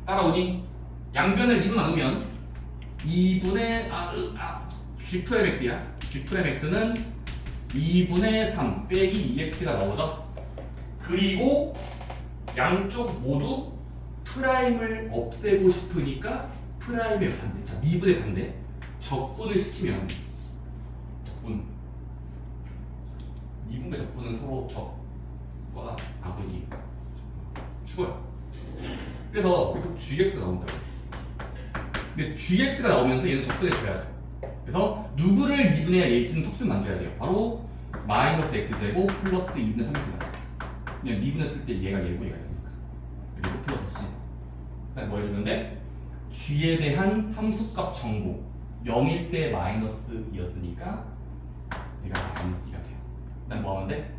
따라오니? 양변을 2로 나누면 2분의 G'X야. G'X는 2분의 3 빼기 2x가 나오죠. 그리고 양쪽 모두 프라임을 없애고 싶으니까 프라임의 반대, 자 미분의 반대 적분을 시키면 적분 미분과 적분은 서로 적과 아분이 죽어요. 그래서 결국 gx가 나온다고. 근데 gx가 나오면서 얘는 적분해 줘야죠. 그래서 누구를 미분해야 얘는 특수를 만져야 돼요. 바로 마이너스 x제곱 플러스 2분의 3x가. 그냥 미분했을 때 얘가 얘고 얘가 얘니까. 그리고 플러스 c. 그다음에 뭐 해주는데 g에 대한 함수값 정보 0일 때 마이너스 2였으니까 얘가 마이너스 2가 돼요. 그다음 뭐 하는데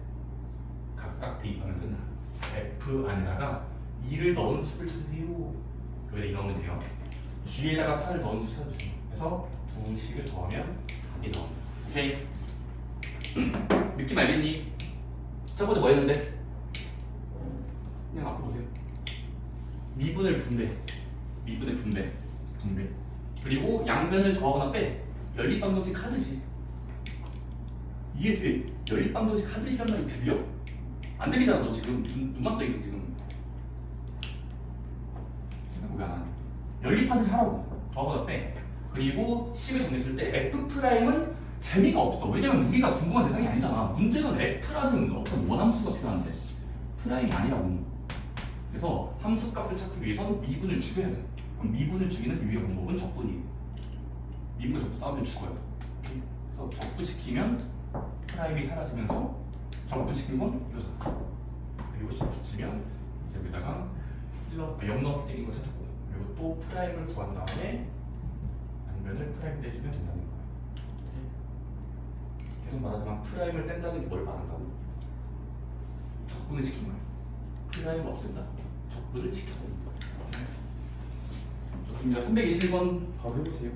각각 대입하면 끝나. f 안에다가 2를 넣은 수를 찾으세요. 여기다 2 넣으면 돼요. g에다가 4를 넣은 수 찾아주세요. 그래서 두 식을 더하면 답이 나옵니다. 오케이? 느낌 알겠니? 첫 번째 뭐 했는데? 그냥 앞으로 보세요. 미분을 분배. 미분의 분배. 그리고 양면을 더하거나 빼. 연립방정식 하듯이. 이게 돼? 연립방정식 하듯이란 말이 들려? 안 들리잖아 너 지금. 눈만 떠 있어 지금. 생각 왜안 하냐? 연립하듯이 하라고. 더하거나 빼. 그리고 식을 정리했을 때 F'은 재미가 없어. 왜냐면 우리가 궁금한 대상이 아니잖아. 문제는 F라는 어떤 원함수가 필요한데 프라임이 아니라고. 그래서 함수값을 찾기 위해서는 미분을 죽여야 돼. 그럼 미분을 죽이는 유일한 방법은 적분이에요. 미분과 적분 싸우면 죽어요. 그래서 적분시키면 프라임이 사라지면서 적분시킨 건 이거잖아. 그리고 붙이면 이제 여기다가 0 넣었을 때 이거 찾았고, 그리고 또 프라임을 구한 다음에 양면을 프라임 떼주면 된다는 거예요. 계속 말하지만 프라임을 뗀다는 게 뭘 말한다고? 적분을 시킨 거예요. 프라임을 없앤다. 적분을 시켜버린다. 좋습니다. 321번 바로 해보세요.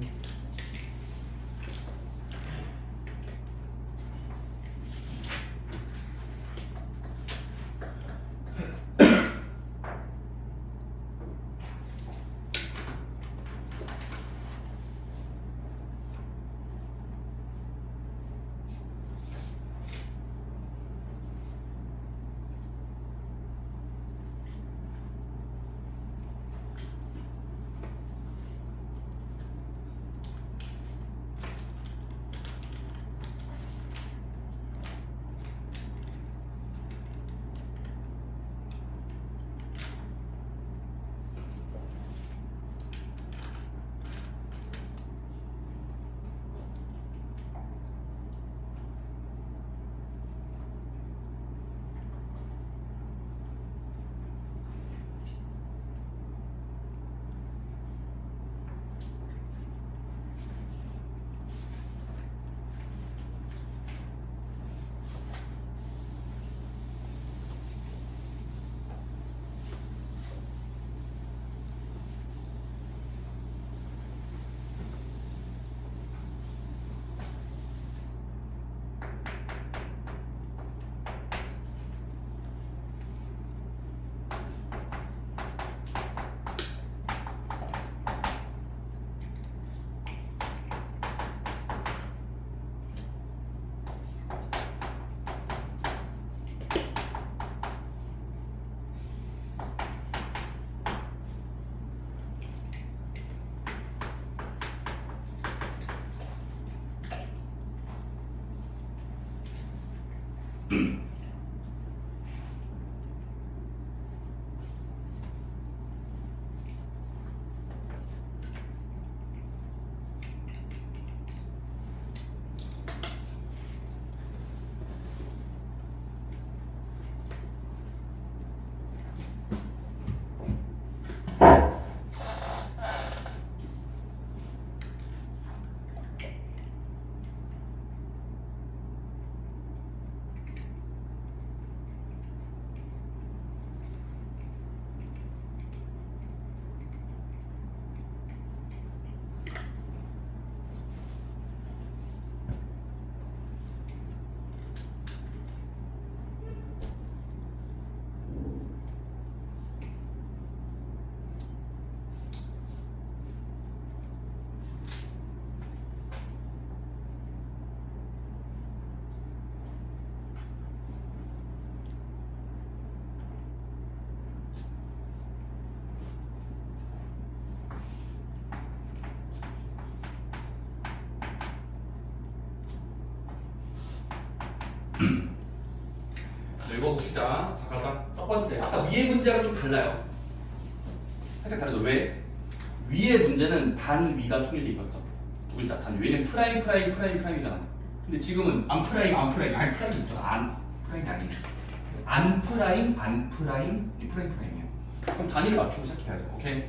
읽어봅시다. 자, 가자. 첫 번째. 아까 위의 문제랑 좀 달라요. 살짝 다르죠. 왜? 위의 문제는 단 위가 통일돼 있었죠. 두 글자 단 위. 왜냐면 프라임이잖아. 근데 지금은 안 프라임 있죠. 안 프라임이 아니에요. 안 프라임이에요. 그럼 단위를 맞추고 시작해야죠. 오케이?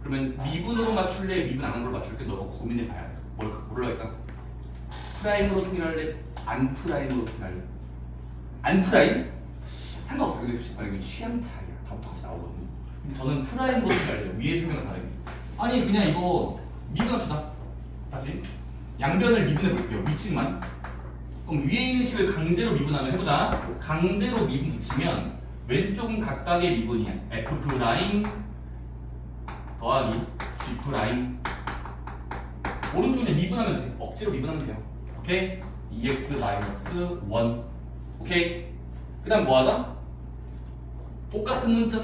그러면 미분으로 맞출래, 미분 안 한 걸로 맞출게 너가 고민해 봐야 돼. 뭘로 할까? 프라임으로 통일할래, 안 프라임으로 통일할래? 안 프라임? 상관없어. 근데 솔직히 말해 이건 취향 차이야. 다부터 같이 나오거든요. 근데 저는 프라임으로 통일할래요. 위에 설명은 다르게. 아니 그냥 이거 미분합시다. 다시 양변을 미분해 볼게요. 위층만. 그럼 위에 있는 식을 강제로 미분하면 해보자. 강제로 미분 붙이면 왼쪽은 각각의 미분이야. F 프라임 더하기 G 프라임. 오른쪽은 미분하면 돼. 억지로 미분하면 돼요. 오케이? 2x 마이너스 1. 오케이? 그 다음 뭐 하자? 똑같은 문자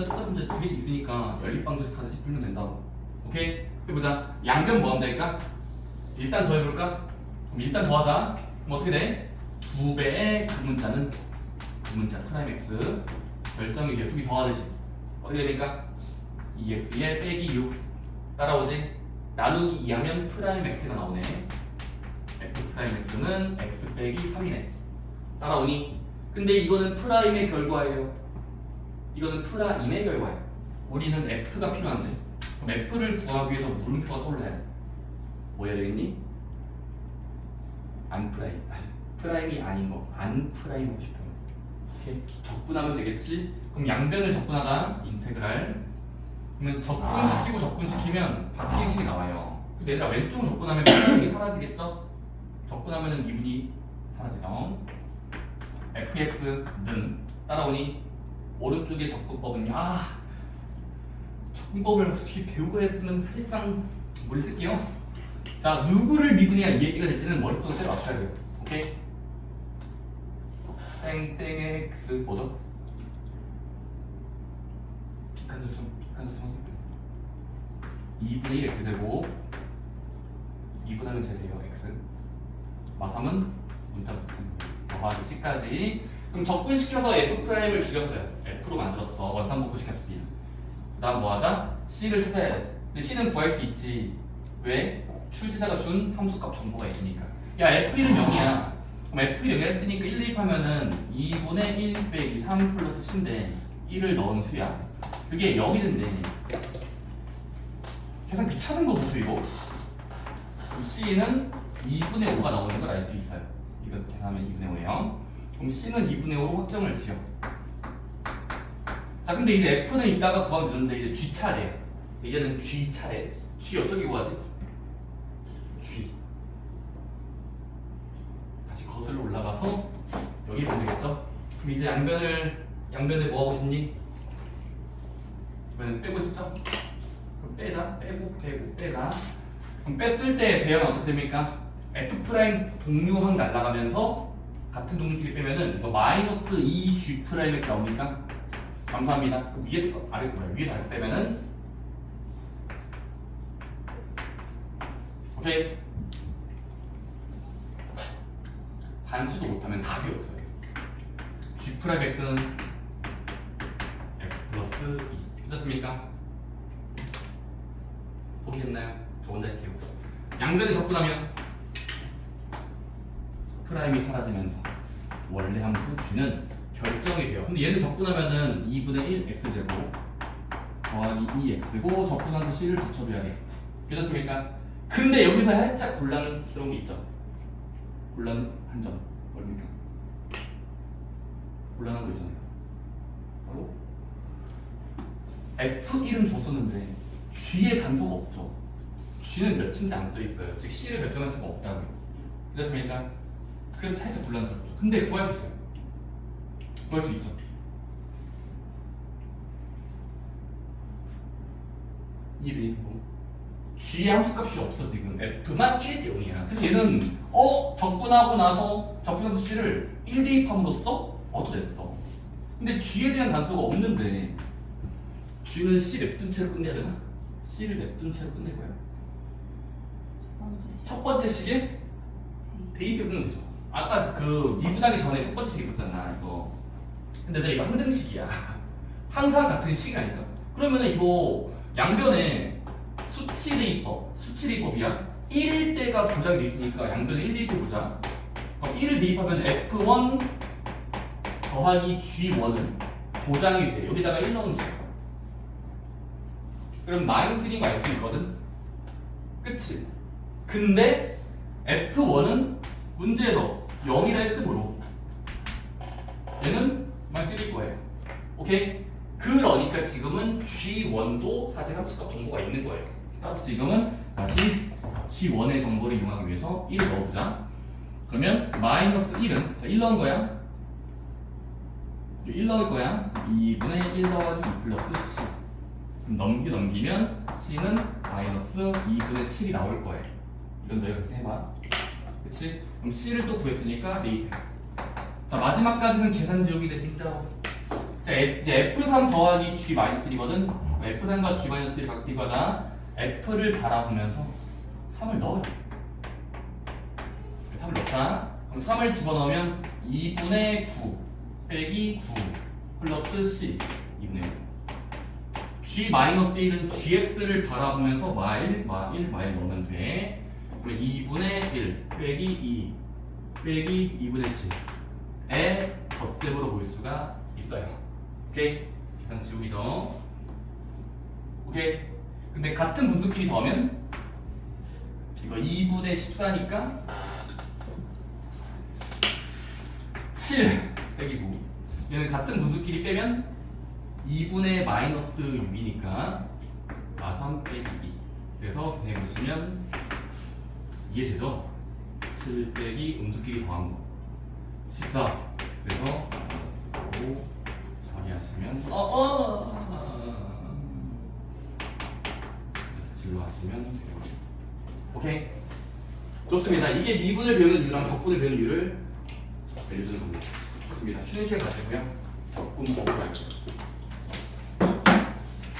두 개씩 있으니까 연립방정식 하듯이 풀면 된다고. 오케이? 해보자. 양변 뭐 하면 될까? 일단 더해볼까? 그럼 일단 더하자. 그럼 어떻게 돼? 2배의 그 문자 프라임 x 결정이 돼요. 2개 더하듯이 어떻게 됩니까? 2x에 빼기 6 따라오지? 나누기 2하면 프라임 x가 나오네. f 프라임 x는 x 빼기 3이네. 따라오니? 근데 이거는 프라임의 결과예요. 이거는 프라임의 결과예요. 우리는 f가 필요한데 그럼 f를 구하기 위해서 물음표가 떠올라야 돼. 뭐 해야 되겠니? 안 프라임. 프라임이 아닌 거. 안 프라임 하고 싶어요. 오케이? 적분하면 되겠지? 그럼 양변을 적분하자. 인테그랄. 그러면 적분시키면 바뀌는 행식이 나와요. 근데 얘들아 왼쪽은 적분하면 프라임이 사라지겠죠? 적분하면 미분이 사라지죠. fx는 따라오니 오른쪽의 적분법은요. 적분법을 어떻게 배우고 했으면 사실상 뭘 쓸게요? 자, 누구를 미분해야 얘기가 될지는 머릿속에 때려 맞춰야 돼요. 오케이? 땡땡 x 뭐죠? 빅한 설정 하세요. 2분의 1 x 되고 2분하면 제 돼요. x 마삼은 문자 붙이는 더하기 c까지. 그럼 적분시켜서 f'을 죽였어요. f로 만들었어. 원상복구 시켰습니다. 그 다음 뭐하자? c를 찾아야 돼. 근데 c는 구할 수 있지. 왜? 출제자가 준 함수값 정보가 있으니까. 야 f1은 0이야. 그럼 f1 0이라 했으니까 1 대입하면은 2분의 1 빼기 3 플러스 c인데 1을 넣은 수야. 그게 0이 된대. 계산 귀찮은 거 보세요 이거. 그럼 c는 2분의 5가 나오는 걸 알 수 있어요. 이거 계산하면 2분의 5예요. 그럼 c는 2분의 5로 확정을 지어. 자 근데 이제 f는 이따가 구하면 되는데 이제 g 차례. 이제는 g 차례. g 어떻게 구하지? g 다시 거슬러 올라가서 여기 보면 되겠죠? 그럼 이제 양변을 뭐 하고 싶니? 이번엔 빼고 싶죠? 그럼 빼자. 빼자. 그럼 뺐을 때 배열은 어떻게 됩니까? f' 동류항 날아가면서 같은 동류끼리 빼면은 이거 마이너스 2g'x 나옵니까? 감사합니다. 그럼 위에서 위에서 아래 빼면은 오케이. 산수도 못하면 답이 없어요. g'x는 f 플러스 2 됐습니까? 포기했나요? 저 혼자 할게요. 양변에 적분하면 프라임이 사라지면서 원래 함수 g는 결정이 돼요. 근데 얘는 적분하면은 2분의 1 x제곱 더하기 2x고 적분함수 c를 붙여줘야 돼. 괜찮습니까? 근데 여기서 살짝 곤란스러운 게 있죠. 곤란한 점 뭡니까? 곤란한 거 있잖아요. 바로 F1은 줬었는데 G의 단서가 없죠. G는 몇인지 안 써있어요. 즉 C를 결정할 수가 없다고요. 그렇습니까? 그래서 살짝 곤란스럽죠. 근데 구할 수 있어요. 구할 수 있죠. 이 레이스로 G의 함수값이 없어 지금. F만 1대 0이야. 그래서 얘는 적분하고 나서 적분함수 C를 1 대입함으로써 얻어냈어. 근데 G에 대한 단서가 없는데 G는 C 냅둔 채로 끝내야 되나? C를 냅둔 채로 끝낼 거야. 첫 번째 식에 대입해 보면 되죠. 아까 그 미분하기 전에 첫 번째 식 있었잖아 이거. 근데 내가 이거 항등식이야. 항상 같은 식이라니까. 그러면은 이거 양변에 수치대입법이야. 1일 때가 보장이 돼 있으니까 양변에 1 대입해 보자. 그럼 1을 대입하면 F1 더하기 G1은 보장이 돼. 여기다가 1 넣으면 돼. 그럼 마이너스 1인 거 알 수 있거든? 그치? 근데 F1은 문제에서 0이라 했으므로 얘는 마이너스 1일 거예요. 오케이? 그러니까 지금은 G1도 사실 함수값 정보가 있는 거예요. 따라서 지금은 다시 G1의 정보를 이용하기 위해서 1을 넣어보자. 그러면 마이너스 1은 자, 1 넣은 거야. 1 넣을 거야. 2분의 1 더하기 2 플러스 C. 그럼 넘기면 C는 마이너스 2분의 7이 나올 거예요. 이건 너희가 그래서 해봐. 그치? 그럼 C를 또 구했으니까 대입해. 자, 마지막까지는 계산 지우기인데 진짜로. 자, 이제 F3 더하기 G-1이거든? F3과 G-1을 각기하자. F를 바라보면서 3을 넣어요. 3을 넣자. 그럼 3을 집어넣으면 2분의 9 빼기 9 플러스 C 2분의 5. G-1은 GX를 바라보면서 마일 넣으면 돼. 그러면 2분의 1 빼기 2 빼기 2분의 7의 덧셈으로 볼 수가 있어요. 오케이? 계산 지우기죠. 오케이? 근데 같은 분수끼리 더하면 이거 2분의 14니까 7 빼기 9. 얘는 같은 분수끼리 빼면 2분의 마이너스 6이니까 3 빼기 2. 그래서 계산해보시면 이해되죠? 7 빼기 음수끼리 더한 거 14. 그래서 마이너스 5 처리하시면 질로 하시면 돼요. 오케이? 좋습니다. 이게 미분을 배우는 이유랑 적분을 배우는 이유를 알려주는 겁니다. 좋습니다. 쉬는 시간 가시고요. 적분 보고 갈게요.